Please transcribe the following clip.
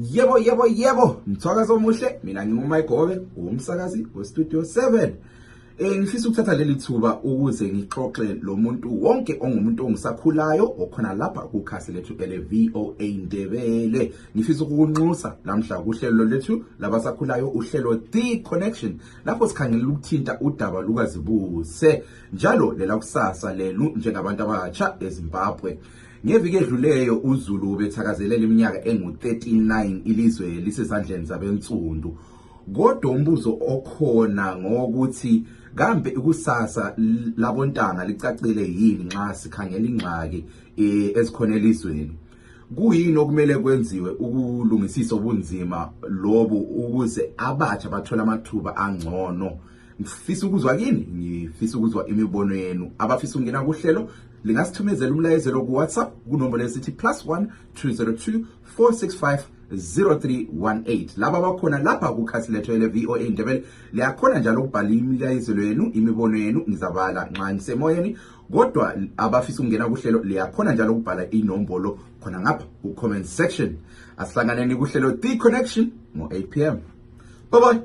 Yebo, mthwakazi omuhle, mina nginguMike Gobe, umsakazi weStudio 7. Ngifisa ukuthatha leli thuba ukuze ngixoxe lo muntu wonke ongumuntu ongisakhulayo okhona lapha kukhasi lethu ele-VOA Ndebele. Ngifisa ukunxusa namhla kuhlelo lethu labasakhulayo, uhlelo The Connection, lapho sikhangela ukuthinta udaba lukazibuse njalo lela kusasa lelu njengabantu abatsha eZimbabwe. Ngeviki edluleyo uZulu bethakazelela iminyaka engu39 ilizwe lisezandleni zabentsundu. Kodwa umbuzo okhona ngokuthi kambe ikusasa labontanga licacile yini nxa sikhangela ingxaki ezikhona elizweni. Kuyini okumele kwenziwe ukulungisisa ubunzima lobu ukuze abatsha bathola amathuba angcono? Ngifisa ukuzwa kini, ngifisa ukuzwa imibono yenu. Abafisa ukungena kuhlelo lingasithumezela umlayezelo ku WhatsApp kunombolo esithi +1 202 465 0318. Laba bakhona lapha kukhasi lethu ele-VOA Ndebele liyakhona njalo ukubhala imilayezelo yenu, imibono yenu ngizabala nxa ngisemoyeni. Kodwa abafisa ukungena kuhlelo liyakhona njalo ukubhala inombolo khona ngapha ku comment section. Asihlanganeni kuhlelo The Connection ngo 8 p.m. Bye bye.